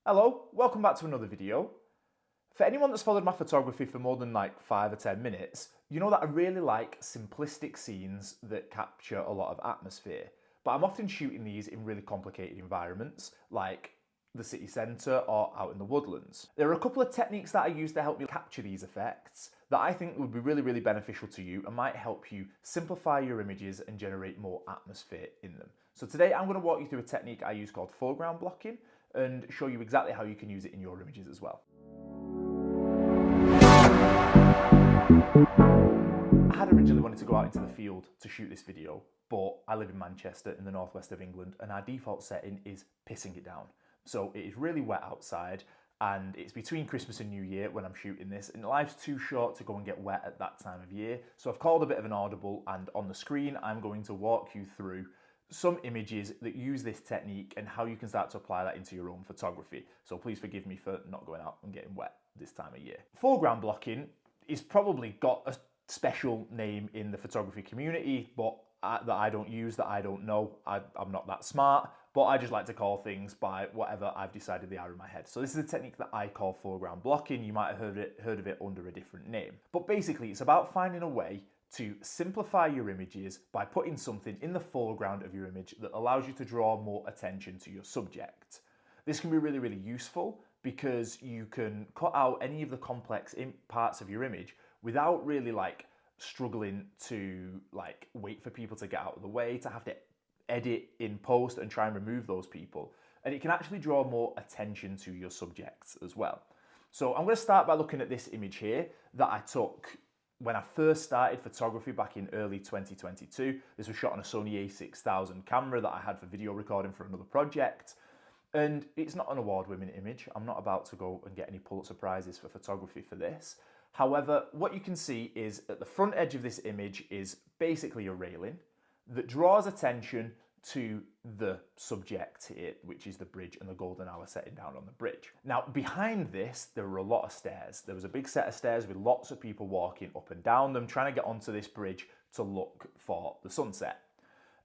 Hello, welcome back to another video. For anyone that's followed my photography for more than like 5 or 10 minutes, you know that I really like simplistic scenes that capture a lot of atmosphere. But I'm often shooting these in really complicated environments, like the city centre or out in the woodlands. There are a couple of techniques that I use to help me capture these effects that I think would be really beneficial to you and might help you simplify your images and generate more atmosphere in them. So today I'm going to walk you through a technique I use called foreground blocking and show you exactly how you can use it in your images as well. I had originally wanted to go out into the field to shoot this video, but I live in Manchester in the northwest of England and our default setting is pissing it down. So it is really wet outside and it's between Christmas and New Year when I'm shooting this, and life's too short to go and get wet at that time of year. So I've called a bit of an audible, and on the screen I'm going to walk you through some images that use this technique and how you can start to apply that into your own photography. So please forgive me for not going out and getting wet this time of year. Foreground blocking is probably got a special name in the photography community, but that I don't use, that I don't know. I'm not that smart, but I just like to call things by whatever I've decided they are in my head. So this is a technique that I call foreground blocking. You might have heard of it under a different name. But basically it's about finding a way to simplify your images by putting something in the foreground of your image that allows you to draw more attention to your subject. This can be really useful because you can cut out any of the complex parts of your image without really struggling to wait for people to get out of the way, to have to edit in post and try and remove those people. And it can actually draw more attention to your subjects as well. So I'm going to start by looking at this image here that I took when I first started photography back in early 2022. This was shot on a Sony a6000 camera that I had for video recording for another project. And it's not an award-winning image. I'm not about to go and get any Pulitzer Prizes for photography for this. However, what you can see is at the front edge of this image is basically a railing that draws attention to the subject here, which is the bridge and the golden hour setting down on the bridge. Now, behind this, there were a lot of stairs. There was a big set of stairs with lots of people walking up and down them, trying to get onto this bridge to look for the sunset.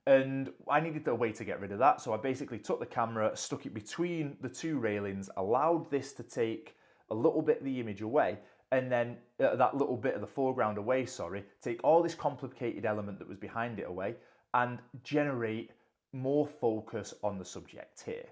And I needed a way to get rid of that, so I basically took the camera, stuck it between the two railings, allowed this to take a little bit of the image away, and then that little bit of the foreground away, take all this complicated element that was behind it away and generate more focus on the subject here.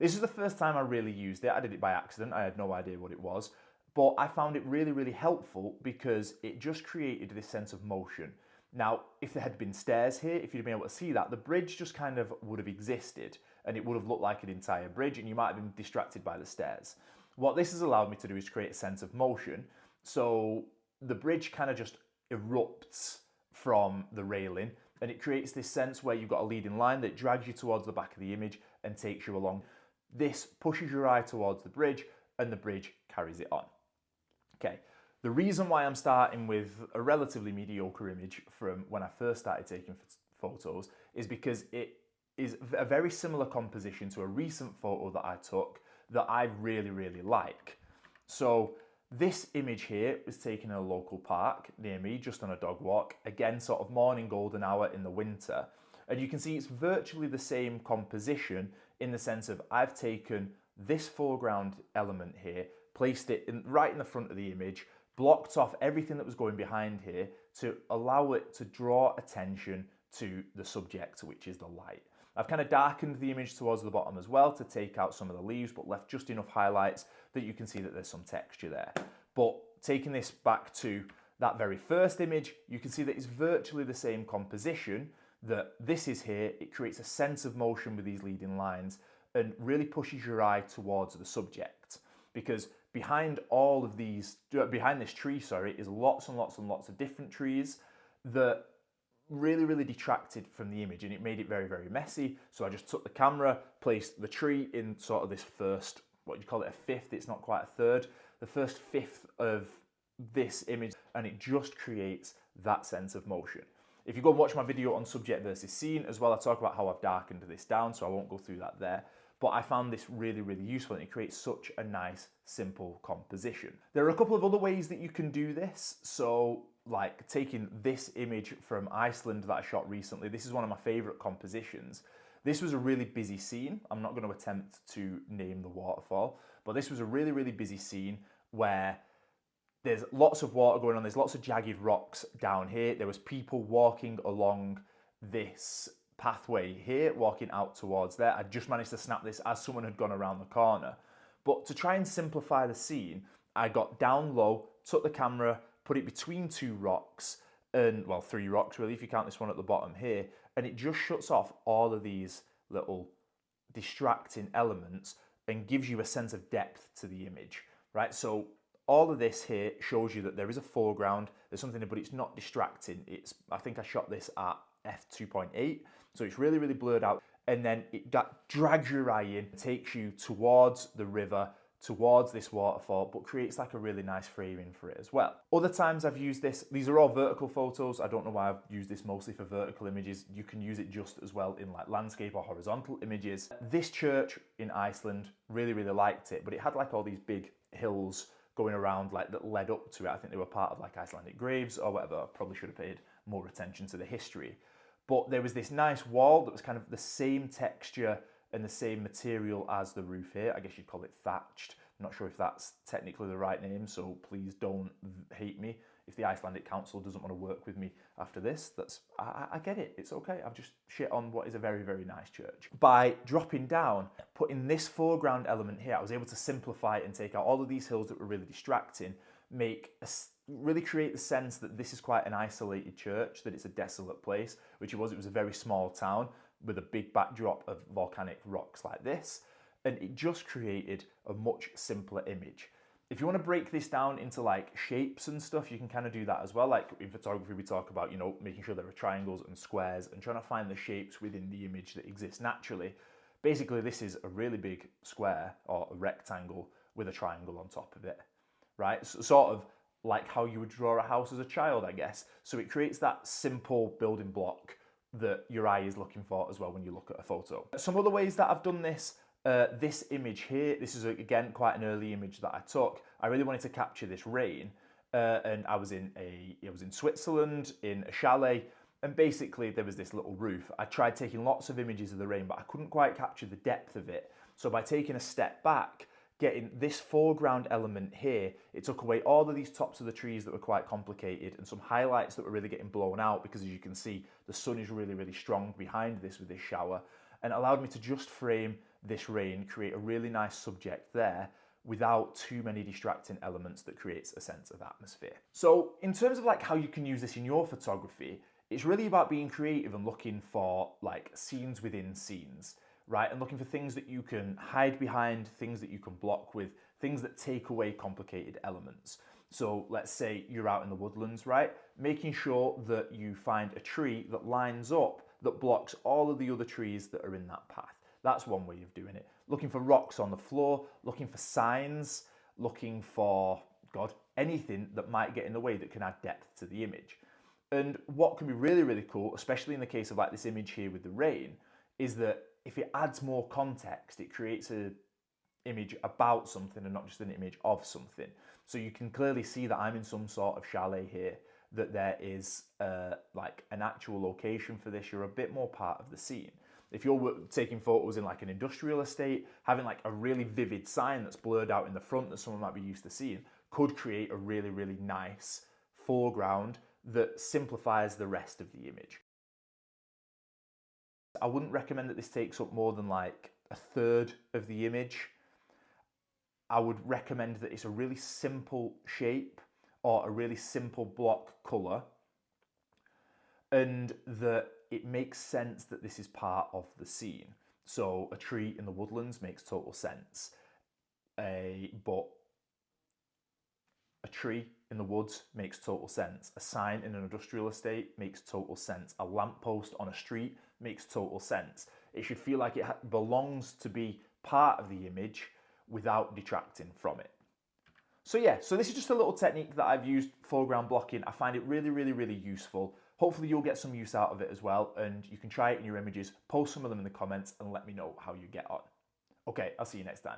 This is the first time I really used it. I did it by accident. I had no idea what it was, but I found it really helpful because it just created this sense of motion. Now, if there had been stairs here, if you'd been able to see that, the bridge just kind of would have existed and it would have looked like an entire bridge and you might have been distracted by the stairs. What this has allowed me to do is create a sense of motion. So the bridge kind of just erupts from the railing and it creates this sense where you've got a leading line that drags you towards the back of the image and takes you along. This pushes your eye towards the bridge and the bridge carries it on. Okay, the reason why I'm starting with a relatively mediocre image from when I first started taking photos is because it is a very similar composition to a recent photo that I took that I really like. So this image here was taken in a local park near me, just on a dog walk. Again, sort of morning golden hour in the winter. And you can see it's virtually the same composition in the sense of I've taken this foreground element here, placed it right in the front of the image, blocked off everything that was going behind here to allow it to draw attention to the subject, which is the light. I've kind of darkened the image towards the bottom as well to take out some of the leaves, but left just enough highlights that you can see that there's some texture there. But taking this back to that very first image, you can see that it's virtually the same composition, that this is here. It creates a sense of motion with these leading lines and really pushes your eye towards the subject. Because behind all of these, behind this tree, is lots and lots of different trees that really detracted from the image and it made it very messy. So I just took the camera, placed the tree in sort of this first, what do you call it, a fifth, it's not quite a third, the first fifth of this image, and it just creates that sense of motion. If you go and watch my video on subject versus scene as well, I talk about how I've darkened this down, so I won't go through that there. But I found this really useful and it creates such a nice, simple composition. There are a couple of other ways that you can do this. So like taking this image from Iceland that I shot recently, this is one of my favorite compositions. This was a really busy scene. I'm not going to attempt to name the waterfall, but this was a really, really busy scene where there's lots of water going on. There's lots of jagged rocks down here. There was people walking along this pathway here, walking out towards there. I just managed to snap this as someone had gone around the corner. But to try and simplify the scene, I got down low, took the camera, put it between two rocks, and well, three rocks really, if you count this one at the bottom here, and it just shuts off all of these little distracting elements and gives you a sense of depth to the image, right? So all of this here shows you that there is a foreground, there's something, but it's not distracting. I think I shot this at f2.8, so it's really, really blurred out. And then that drags your eye in, takes you towards the river, towards this waterfall, but creates like a really nice framing for it as well. Other times I've used this, these are all vertical photos. I don't know why I've used this mostly for vertical images. You can use it just as well in like landscape or horizontal images. This church in Iceland, really, really liked it, but it had like all these big hills going around like that led up to it. I think they were part of like Icelandic graves or whatever. I probably should have paid more attention to the history. But there was this nice wall that was kind of the same texture and the same material as the roof here. I guess you'd call it thatched. I'm not sure if that's technically the right name, so please don't hate me. If the Icelandic Council doesn't want to work with me after this, I get it, it's okay. I've just shit on what is a very, very nice church. By dropping down, putting this foreground element here, I was able to simplify it and take out all of these hills that were really distracting, really create the sense that this is quite an isolated church, that it's a desolate place, which it was. It was a very small town with a big backdrop of volcanic rocks like this, and it just created a much simpler image. If you want to break this down into like shapes and stuff, you can kind of do that as well. Like in photography, we talk about, you know, making sure there are triangles and squares and trying to find the shapes within the image that exist naturally. Basically, this is a really big square or a rectangle with a triangle on top of it, right? So, sort of like how you would draw a house as a child, I guess. So it creates that simple building block that your eye is looking for as well when you look at a photo. Some other ways that I've done this, this image here, this is again quite an early image that I took. I really wanted to capture this rain, and I was in Switzerland in a chalet, and basically there was this little roof. I tried taking lots of images of the rain, but I couldn't quite capture the depth of it. So by taking a step back, getting this foreground element here, it took away all of these tops of the trees that were quite complicated and some highlights that were really getting blown out, because as you can see, the sun is really, really strong behind this with this shower, and it allowed me to just frame this rain, create a really nice subject there without too many distracting elements that creates a sense of atmosphere. So in terms of like how you can use this in your photography, it's really about being creative and looking for like scenes within scenes, right? And looking for things that you can hide behind, things that you can block with, things that take away complicated elements. So let's say you're out in the woodlands, right? Making sure that you find a tree that lines up, that blocks all of the other trees that are in that path. That's one way of doing it. Looking for rocks on the floor, looking for signs, looking for, God, anything that might get in the way that can add depth to the image. And what can be really, really cool, especially in the case of like this image here with the rain, is that if it adds more context, it creates an image about something and not just an image of something. So you can clearly see that I'm in some sort of chalet here, that there is like an actual location for this. You're a bit more part of the scene. If you're taking photos in like an industrial estate, having like a really vivid sign that's blurred out in the front that someone might be used to seeing could create a really, really nice foreground that simplifies the rest of the image. I wouldn't recommend that this takes up more than like a third of the image. I would recommend that it's a really simple shape or a really simple block color, and that it makes sense that this is part of the scene. So a tree in the woodlands makes total sense, but a tree in the woods makes total sense. A sign in an industrial estate makes total sense. A lamppost on a street makes total sense. It should feel like it belongs to be part of the image without detracting from it. So yeah, so this is just a little technique that I've used, foreground blocking. I find it really, really, really useful. Hopefully you'll get some use out of it as well, and you can try it in your images, post some of them in the comments and let me know how you get on. Okay, I'll see you next time.